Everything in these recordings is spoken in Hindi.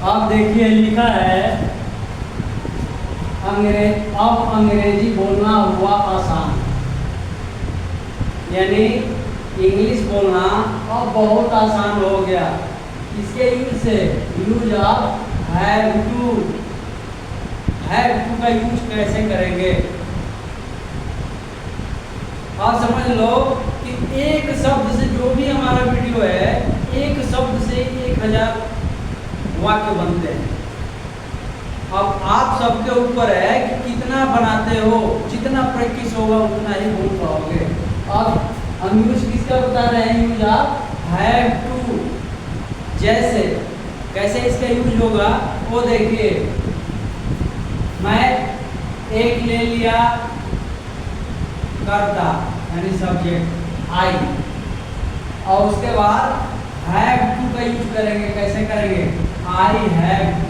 अब देखिए लिखा है अब अंग्रेजी बोलना हुआ आसान, यानी इंग्लिश बोलना अब बहुत आसान हो गया। इसके यूज से यूज ऑफ हैव टू का यूज कैसे करेंगे। आप समझ लो कि एक शब्द से जो भी हमारा वीडियो है, एक शब्द से 1000 वाक्य बनते हैं। अब आप सबके ऊपर है कि कितना बनाते हो, जितना प्रैक्टिस होगा उतना ही बोल पाओगे। अब हम यूज किसका बता रहे हैं, यूज आप हैव टू। जैसे कैसे इसका यूज होगा वो देखिए, मैं एक ले लिया करता यानी सब्जेक्ट आई, और उसके बाद हैव टू का यूज करेंगे। कैसे करेंगे, I have to,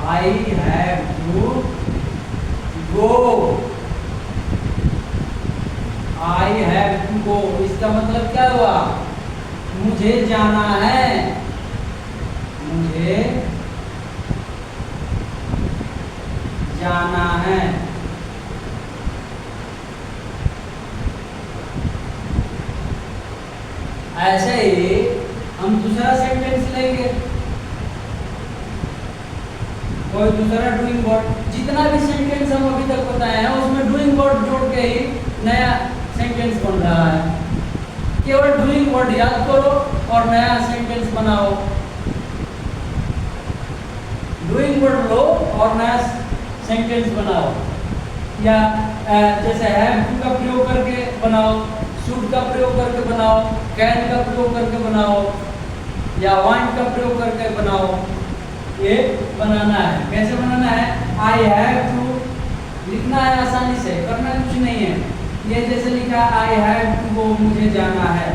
I have to go, I have to go. इसका मतलब क्या हुआ, मुझे जाना है, मुझे जाना है। ऐसे ही हम दूसरा सेंटेंस लेंगे, कोई दूसरा डूइंग वर्ड। जितना भी सेंटेंस हम अभी तक बताए हैं उसमें डूइंग वर्ड जोड़ के ही नया सेंटेंस बन रहा है। केवल डूइंग वर्ड याद करो और नया सेंटेंस बनाओ। डूइंग वर्ड लो और नया सेंटेंस बनाओ। या जैसे हैव टू का प्रयोग करके बनाओ, शुड का प्रयोग करके बनाओ, कैन का प्रयोग करके बनाओ, या वांट का प्रयोग करके बनाओ। ये बनाना है। कैसे बनाना है, आई हैव टू लिखना है, आसानी से करना कुछ नहीं है। ये जैसे लिखा आई हैव टू गो, मुझे जाना है,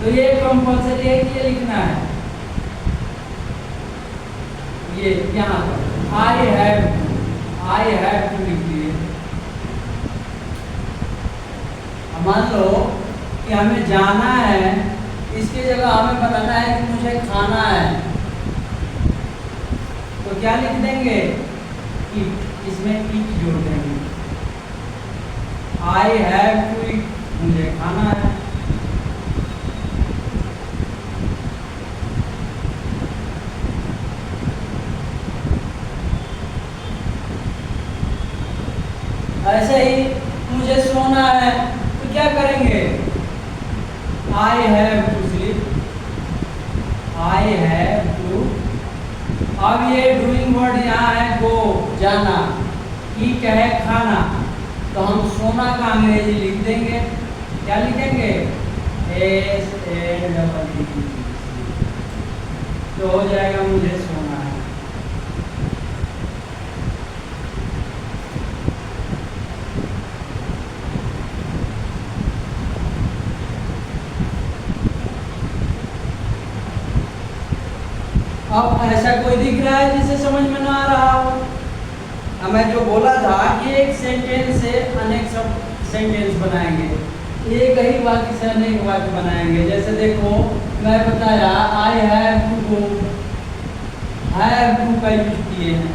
तो ये कंपल्सरी है कि ये लिखना है। ये यहाँ पर आई हैव टू लिख दिए। मान लो कि हमें जाना है, इसकी जगह हमें बताना है कि मुझे खाना है, तो क्या लिख देंगे, ईट, इसमें ईट जोड़ देंगे। आई हैव टू ईट, मुझे खाना है। ऐसे ही मुझे सोना है, तो क्या करेंगे, I have to sleep, I have to. अब ये डूइंग वर्ड यहाँ है गो, जाना, ईट है खाना, तो हम सोना का अंग्रेजी लिख देंगे। क्या लिखेंगे, SAWD, तो हो जाएगा मुझे सोना है। अब ऐसा कोई दिख रहा है जिसे समझ में ना आ रहा हो। हमें जो बोला था कि एक सेंटेंस से अनेक सब सेंटेंस बनाएंगे, एक ही वाक्य से अनेक वाक्य बनाएंगे। जैसे देखो मैं बताया I have to go, have to का यूज किए हैं,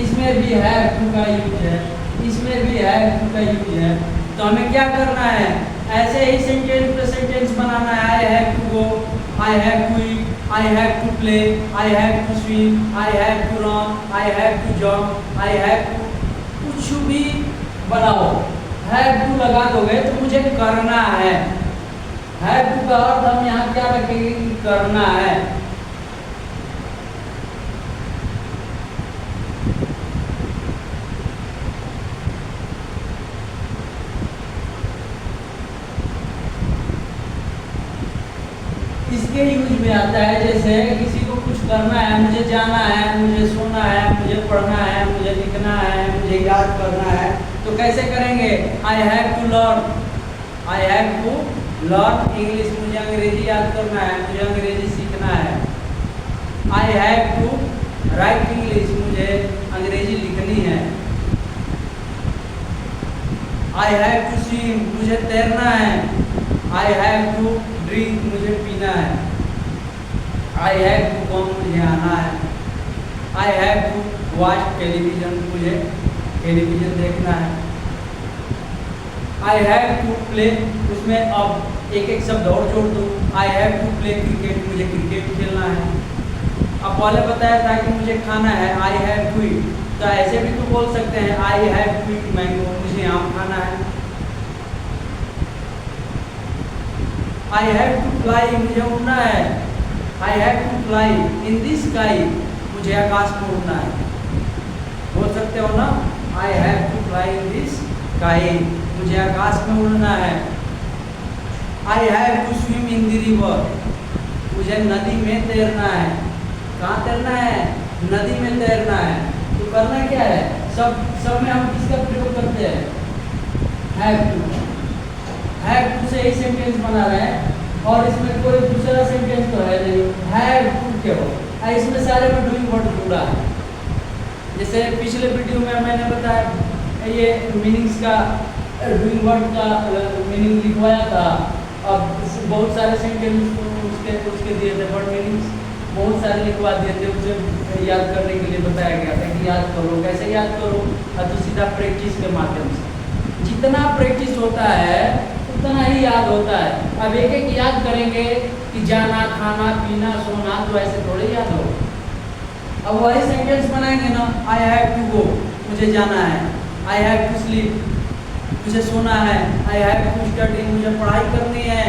इसमें भी हैव टू का यूज है, इसमें भी हैव टू का यूज है। तो हमें क्या करना है, ऐसे ही सेंटेंस पे सेंटेंस बनाना है। I have to go, I have to eat, I have to play, I have to swim, I have to run, I have to jump, I have to, कुछ भी बनाओ, have to लगा दोगे तो मुझे करना है। have to का अर्थ हम यहाँ क्या रखेंगे कि करना है। इसके यूज में आता है, जैसे किसी को कुछ करना है, मुझे जाना है, मुझे सोना है, मुझे पढ़ना है, मुझे लिखना है, मुझे याद करना है, तो कैसे करेंगे, I have to learn, I have to learn English, मुझे अंग्रेजी याद करना है, मुझे अंग्रेजी सीखना है। I have to write English, मुझे अंग्रेजी लिखनी है। आई हैव टू स्विम, मुझे तैरना है। आई हैव टू ड्रिंक, मुझे पीना है। आई हैव टू कम, मुझे आना है। I have to watch television, मुझे टेलीविज़न देखना है। आई हैव टू प्ले, उसमें अब एक एक शब्द और जोड़ दो। I have to play cricket, मुझे क्रिकेट खेलना है। अब पहले बताया था कि मुझे खाना है, आई हैव टू ईट, तो ऐसे भी तो बोल सकते हैं I have to eat mango, मुझे आम खाना है। आई हैव टू फ्लाई, मुझे उड़ना है। I have to fly in this sky, मुझे आकाश में उड़ना है। बोल सकते हो ना, I have to fly in this sky, मुझे आकाश में उड़ना है। I have to swim in the river, मुझे नदी में तैरना है। कहाँ तैरना है? नदी में तैरना है। तो करना क्या है? सब में हम किसका प्रयोग करते हैं? Have to. हैव टू से ही सेंटेंस बना रहे हैं और इसमें कोई दूसरा सेंटेंस तो है नहीं, हैव टू केवल। इसमें सारे में डूइंग वर्ड जुड़ा है। जैसे पिछले वीडियो में मैंने बताया ये मीनिंग्स का, डूइंग वर्ड का मीनिंग लिखवाया था। अब बहुत सारे सेंटेंस उसके दिए थे, वर्ड मीनिंग्स बहुत सारे लिखवा दिए थे, उसे याद करने के लिए बताया गया था कि याद करो। कैसे याद करो? तो सीधा प्रैक्टिस के माध्यम से। जितना प्रैक्टिस होता है उतना ही याद होता है। अब एक एक याद करेंगे कि जाना, खाना, पीना, सोना, तो ऐसे थोड़े याद हो। अब वही सेंटेंस बनाएंगे ना, आई हैव टू गो, मुझे जाना है। आई हैव टू स्लीप, मुझे सोना है। आई हैव टू स्टडी, मुझे पढ़ाई करनी है।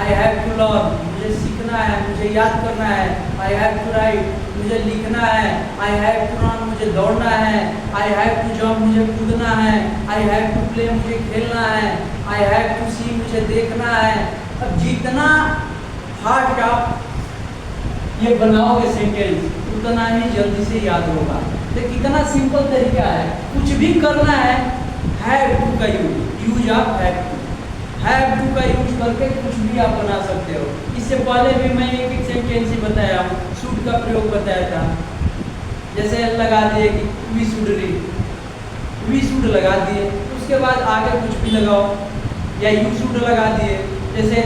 आई हैव टू लर्न, मुझे सीखना है, मुझे याद करना है। आई हैव टू राइट, मुझे लिखना है। आई हैव टू रन, मुझे दौड़ना है। आई हैव टू जंप, मुझे कूदना है। आई हैव टू प्ले, मुझे खेलना है। आई हैव टू सी, मुझे देखना है। अब जितना हार्ड आप ये बनाओगे सेंटेंस उतना ही जल्दी से याद होगा। तो कितना सिंपल तरीका है, कुछ भी करना है हैव टू का यूज आप हैव टू का यूज करके कुछ भी आप बना सकते हो। इससे पहले भी मैं एक एक सेंटेंस ही बताया हूँ, शुड का प्रयोग बताया था। जैसे लगा दिए कि we should read, we should लगा दिए, उसके बाद आगे कुछ भी लगाओ, या यू शुड लगा दिए। जैसे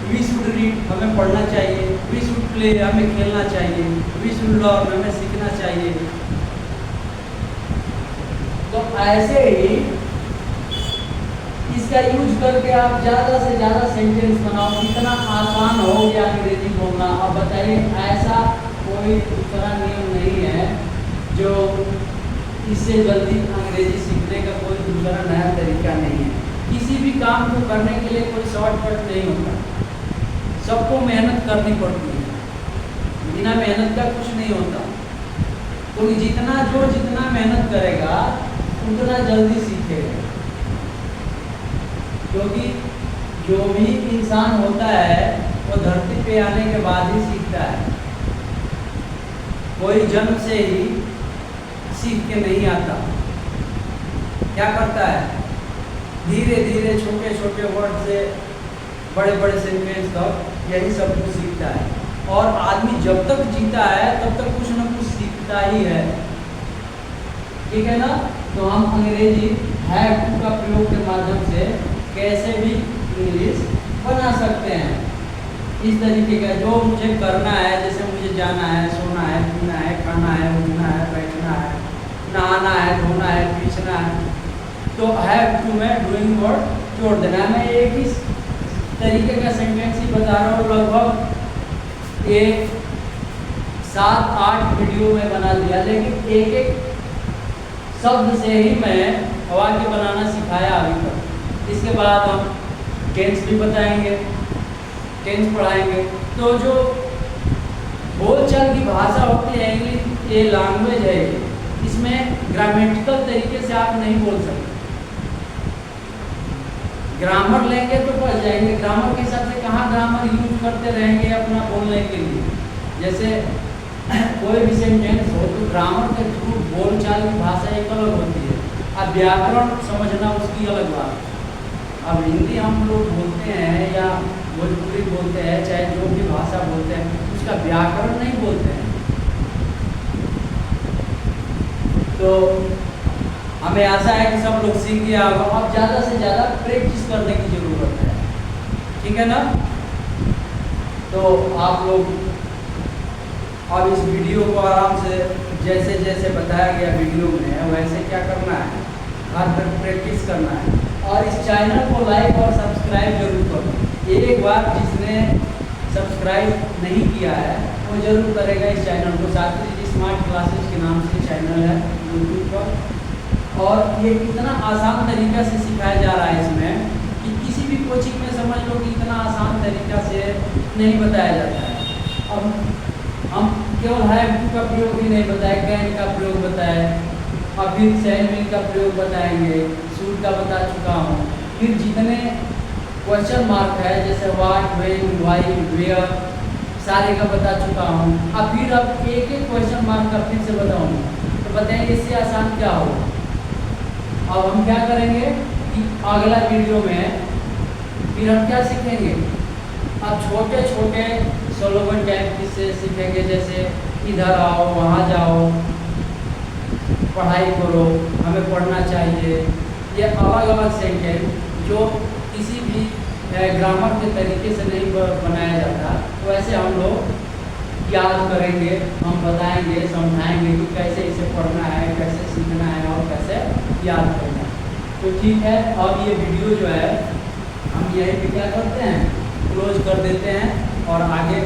वी शुड रीड, हमें पढ़ना चाहिए। वी शुड प्ले, हमें खेलना चाहिए। वी शुड लर्न, हमें सीखना चाहिए। तो ऐसे ही इसका यूज करके आप ज़्यादा से ज़्यादा सेंटेंस बनाओ। कितना आसान हो गया अंग्रेजी बोलना। अब बताइए, ऐसा कोई दूसरा नियम नहीं है जो इससे जल्दी अंग्रेजी सीखने का कोई दूसरा नया तरीका नहीं है। किसी भी काम को करने के लिए कोई शॉर्टकट नहीं होता, सबको मेहनत करनी पड़ती है। बिना मेहनत का कुछ नहीं होता। तो जितना मेहनत करेगा उतना जल्दी सीखेगा। क्योंकि जो भी इंसान होता है वो धरती पे आने के बाद ही सीखता है। कोई जन्म से ही सीख के नहीं आता। क्या करता है? धीरे धीरे छोटे छोटे वर्ड से बड़े बड़े सेंटेंस तक यही सब कुछ सीखता है। और आदमी जब तक जीता है तब तक कुछ न कुछ सीखता ही है। ठीक है ना? तो हम अंग्रेजी हैव टू का प्रयोग के माध्यम से कैसे भी इंग्लिश बना सकते हैं। इस तरीके का जो मुझे करना है, जैसे मुझे जाना है, सोना है, पीना है, खाना है, उठना है, बैठना है, नहाना है, धोना है, पीछना है, तो हैव टू में डूइंग वर्ड जोड़ देना है। मैं एक ही तरीके का सेंटेंस ही बता रहा हूँ। लगभग ये 7-8 वीडियो में बना दिया, लेकिन एक एक शब्द से ही मैं वाक्य बनाना सिखाया अभी तक। इसके बाद हम टेंस भी बताएंगे, टेंस पढ़ाएंगे। तो जो बोलचाल की भाषा होती है इंग्लिश, ये लैंग्वेज है, इसमें ग्रामेटिकल तरीके से आप नहीं बोल सकते। ग्रामर लेंगे तो पढ़ जाएंगे, ग्रामर के हिसाब से कहाँ ग्रामर यूज करते रहेंगे अपना बोलने के लिए। जैसे कोई भी सेंटेंस हो तो ग्रामर के थ्रू बोलचाल की भाषा एक अलग होती है। अब व्याकरण समझना उसकी अलग बात है। अब हिंदी हम लोग बोलते हैं या भोजपुरी बोलते हैं, चाहे जो भी भाषा बोलते हैं, उसका व्याकरण नहीं बोलते हैं। तो हमें आशा है कि सब लोग सीख गया होगा। अब ज़्यादा से ज़्यादा प्रैक्टिस करने की ज़रूरत है। ठीक है ना? तो आप लोग अब इस वीडियो को आराम से जैसे जैसे बताया गया वीडियो में वैसे क्या करना है, हर पर प्रैक्टिस करना है। और इस चैनल को लाइक और सब्सक्राइब जरूर करो। एक बार जिसने सब्सक्राइब नहीं किया है वो जरूर करेगा इस चैनल को। शास्त्री जी स्मार्ट क्लासेस के नाम से चैनल है यूट्यूब पर। और ये कितना आसान तरीका से सिखाया जा रहा है इसमें कि किसी भी कोचिंग में समझ लो कि इतना आसान तरीका से नहीं बताया जाता है। अब हम केवल हैव टू का प्रयोग ही नहीं बताए, कैन का प्रयोग बताए, और फिर शैल विल का प्रयोग बताएंगे, शुड का बता चुका हूँ। फिर जितने क्वेश्चन मार्क है जैसे व्हाट, व्हेन, व्हाई, वेयर, सारे का बता चुका हूँ। अब फिर अब एक एक क्वेश्चन मार्क का फिर से बताऊँगा तो बताएंगे इससे आसान क्या हो। अब हम क्या करेंगे कि अगला वीडियो में फिर हम क्या सीखेंगे, अब छोटे छोटे स्लोगन टाइप से सीखेंगे, जैसे इधर आओ, वहाँ जाओ, पढ़ाई करो, हमें पढ़ना चाहिए। ये अलग अलग सेंटेंस जो किसी भी ग्रामर के तरीके से नहीं बनाया जाता, तो ऐसे हम लोग याद करेंगे, हम बताएंगे, समझाएंगे कि कैसे इसे पढ़ना है, कैसे सीखना है और कैसे याद करना है। तो ठीक है, अब ये वीडियो जो है हम यहीं पे क्या करते हैं, क्लोज कर देते हैं और आगे